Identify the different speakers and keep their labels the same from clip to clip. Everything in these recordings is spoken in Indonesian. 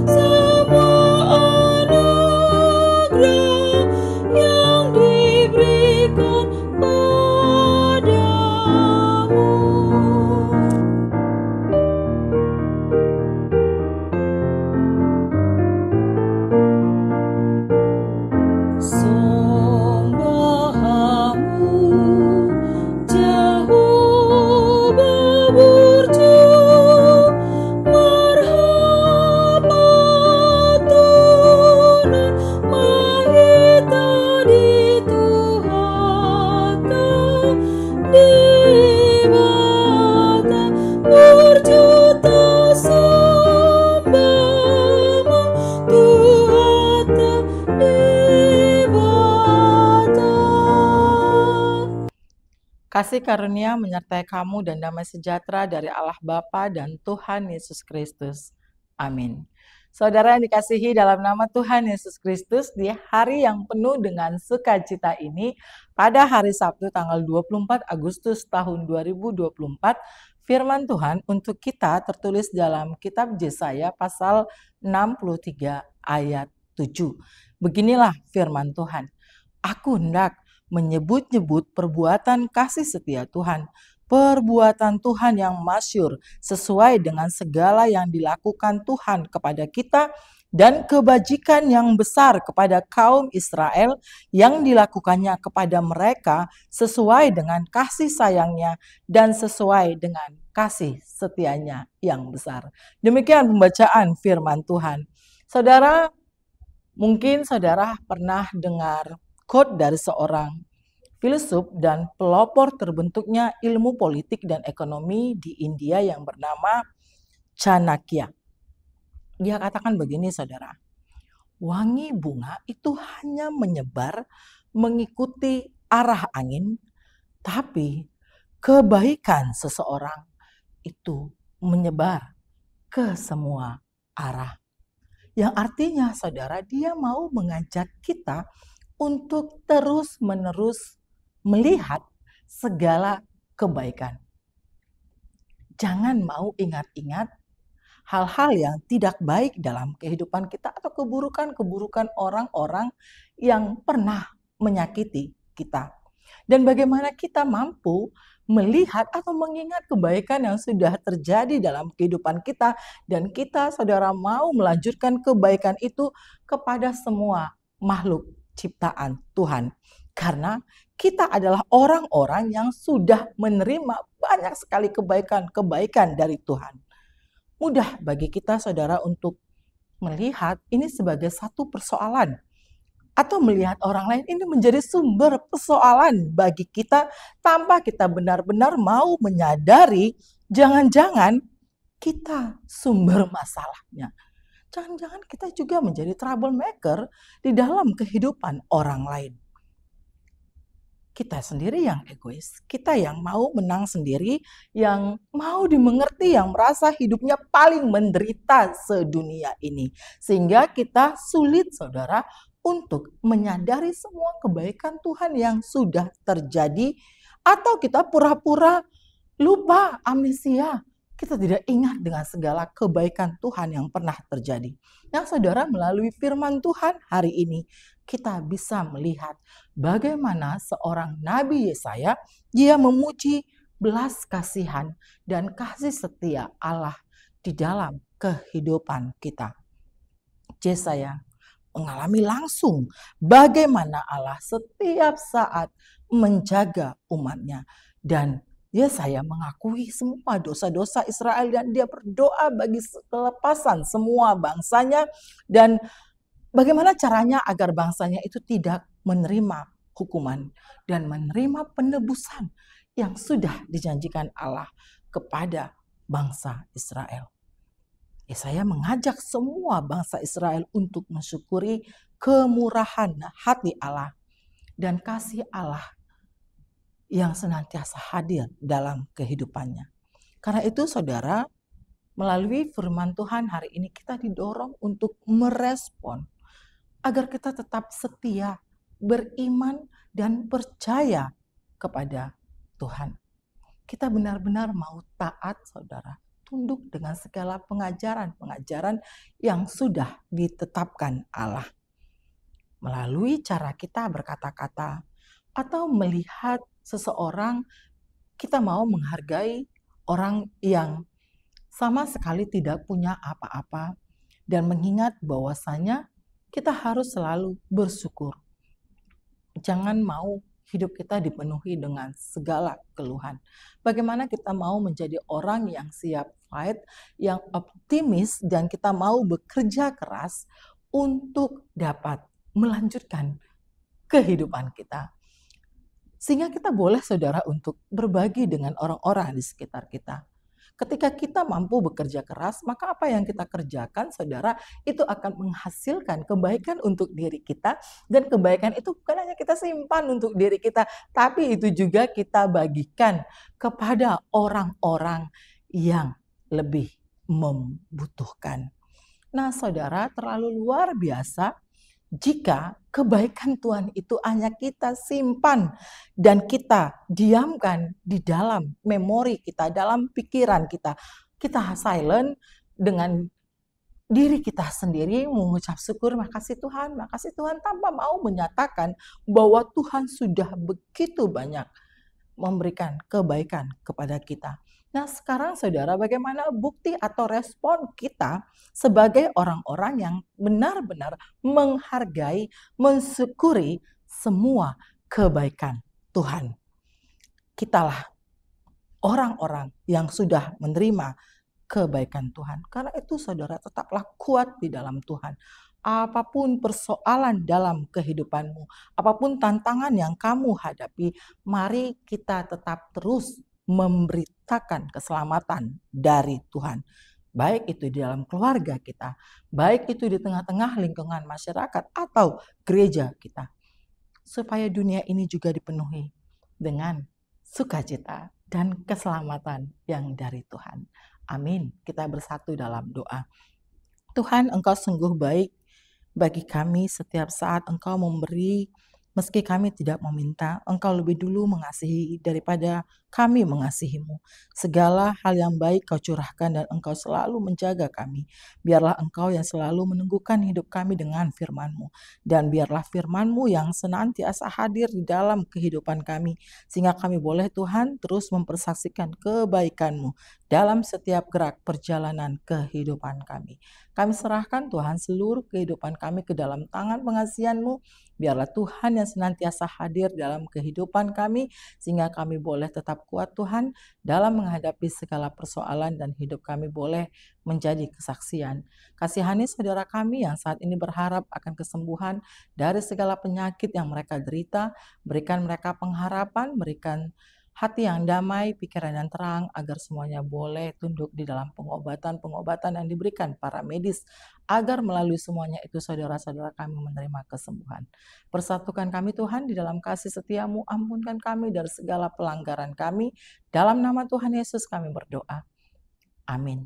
Speaker 1: semua anugerah yang diberikan padamu. Sembahamu Jehovah Burju, marhamat turun mahita di Tuhata, dewata berjuta sembahmu Tuhata dewata.
Speaker 2: Kasih karunia menyertai kamu dan damai sejahtera dari Allah Bapa dan Tuhan Yesus Kristus. Amin. Saudara yang dikasihi dalam nama Tuhan Yesus Kristus, di hari yang penuh dengan sukacita ini, pada hari Sabtu tanggal 24 Agustus tahun 2024, firman Tuhan untuk kita tertulis dalam kitab Yesaya pasal 63 ayat 7. Beginilah firman Tuhan. Aku hendak menyebut-nyebut perbuatan kasih setia Tuhan, perbuatan Tuhan yang masyhur sesuai dengan segala yang dilakukan Tuhan kepada kita dan kebajikan yang besar kepada kaum Israel yang dilakukannya kepada mereka sesuai dengan kasih sayangnya dan sesuai dengan kasih setianya yang besar. Demikian pembacaan firman Tuhan. Saudara, mungkin saudara pernah dengar quote dari seorang filsuf dan pelopor terbentuknya ilmu politik dan ekonomi di India yang bernama Chanakya. Dia katakan begini, saudara. Wangi bunga itu hanya menyebar mengikuti arah angin, tapi kebaikan seseorang itu menyebar ke semua arah. Yang artinya, saudara, dia mau mengajak kita untuk terus-menerus melihat segala kebaikan. Jangan mau ingat-ingat hal-hal yang tidak baik dalam kehidupan kita atau keburukan-keburukan orang-orang yang pernah menyakiti kita. Dan bagaimana kita mampu melihat atau mengingat kebaikan yang sudah terjadi dalam kehidupan kita, dan kita, saudara, mau melanjutkan kebaikan itu kepada semua makhluk ciptaan Tuhan. Karena kita adalah orang-orang yang sudah menerima banyak sekali kebaikan-kebaikan dari Tuhan. Mudah bagi kita, saudara, untuk melihat ini sebagai satu persoalan, atau melihat orang lain ini menjadi sumber persoalan bagi kita tanpa kita benar-benar mau menyadari jangan-jangan kita sumber masalahnya. Jangan-jangan kita juga menjadi troublemaker di dalam kehidupan orang lain. Kita sendiri yang egois, kita yang mau menang sendiri, yang mau dimengerti, yang merasa hidupnya paling menderita sedunia ini. Sehingga kita sulit, saudara, untuk menyadari semua kebaikan Tuhan yang sudah terjadi, atau kita pura-pura lupa, amnesia. Kita tidak ingat dengan segala kebaikan Tuhan yang pernah terjadi. Nah, saudara, melalui firman Tuhan hari ini, kita bisa melihat bagaimana seorang Nabi Yesaya, dia memuji belas kasihan dan kasih setia Allah di dalam kehidupan kita. Yesaya mengalami langsung bagaimana Allah setiap saat menjaga umatnya, dan Yesaya mengakui semua dosa-dosa Israel dan dia berdoa bagi kelepasan semua bangsanya, dan bagaimana caranya agar bangsanya itu tidak menerima hukuman dan menerima penebusan yang sudah dijanjikan Allah kepada bangsa Israel. Yesaya mengajak semua bangsa Israel untuk mensyukuri kemurahan hati Allah dan kasih Allah yang senantiasa hadir dalam kehidupannya. Karena itu, saudara, melalui firman Tuhan hari ini kita didorong untuk merespon agar kita tetap setia, beriman, dan percaya kepada Tuhan. Kita benar-benar mau taat, saudara, tunduk dengan segala pengajaran-pengajaran yang sudah ditetapkan Allah. Melalui cara kita berkata-kata atau melihat seseorang, kita mau menghargai orang yang sama sekali tidak punya apa-apa dan mengingat bahwasanya kita harus selalu bersyukur. Jangan mau hidup kita dipenuhi dengan segala keluhan. Bagaimana kita mau menjadi orang yang siap fight, yang optimis, dan kita mau bekerja keras untuk dapat melanjutkan kehidupan kita. Sehingga kita boleh, saudara, untuk berbagi dengan orang-orang di sekitar kita. Ketika kita mampu bekerja keras, maka apa yang kita kerjakan, saudara, itu akan menghasilkan kebaikan untuk diri kita. Dan kebaikan itu bukan hanya kita simpan untuk diri kita, tapi itu juga kita bagikan kepada orang-orang yang lebih membutuhkan. Nah, saudara, terlalu luar biasa jika kebaikan Tuhan itu hanya kita simpan dan kita diamkan di dalam memori kita, dalam pikiran kita. Kita silent dengan diri kita sendiri mengucap syukur, makasih Tuhan, tanpa mau menyatakan bahwa Tuhan sudah begitu banyak memberikan kebaikan kepada kita. Nah, sekarang saudara, bagaimana bukti atau respon kita sebagai orang-orang yang benar-benar menghargai, mensyukuri semua kebaikan Tuhan? Kitalah orang-orang yang sudah menerima kebaikan Tuhan. Karena itu saudara, tetaplah kuat di dalam Tuhan. Apapun persoalan dalam kehidupanmu, apapun tantangan yang kamu hadapi, mari kita tetap terus memberitakan keselamatan dari Tuhan. Baik itu di dalam keluarga kita, baik itu di tengah-tengah lingkungan masyarakat atau gereja kita. Supaya dunia ini juga dipenuhi dengan sukacita dan keselamatan yang dari Tuhan. Amin. Kita bersatu dalam doa. Tuhan, Engkau sungguh baik bagi kami. Setiap saat Engkau memberi, meski kami tidak meminta. Engkau lebih dulu mengasihi daripada kami mengasihi-Mu. Segala hal yang baik Kau curahkan dan Engkau selalu menjaga kami. Biarlah Engkau yang selalu meneguhkan hidup kami dengan firman-Mu. Dan biarlah firman-Mu yang senantiasa hadir di dalam kehidupan kami. Sehingga kami boleh, Tuhan, terus mempersaksikan kebaikan-Mu dalam setiap gerak perjalanan kehidupan kami. Kami serahkan, Tuhan, seluruh kehidupan kami ke dalam tangan pengasihan-Mu. Biarlah Tuhan yang senantiasa hadir dalam kehidupan kami, sehingga kami boleh tetap kuat, Tuhan, dalam menghadapi segala persoalan dan hidup kami boleh menjadi kesaksian. Kasihani saudara kami yang saat ini berharap akan kesembuhan dari segala penyakit yang mereka derita. Berikan mereka pengharapan, berikan hati yang damai, pikiran yang terang, agar semuanya boleh tunduk di dalam pengobatan-pengobatan yang diberikan para medis, agar melalui semuanya itu saudara-saudara kami menerima kesembuhan. Persatukan kami, Tuhan, di dalam kasih setia-Mu, ampunkan kami dari segala pelanggaran kami. Dalam nama Tuhan Yesus kami berdoa. Amin.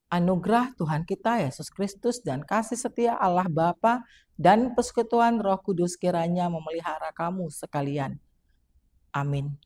Speaker 2: Anugerah Tuhan kita Yesus Kristus dan kasih setia Allah Bapa dan persekutuan Roh Kudus kiranya memelihara kamu sekalian. Amin.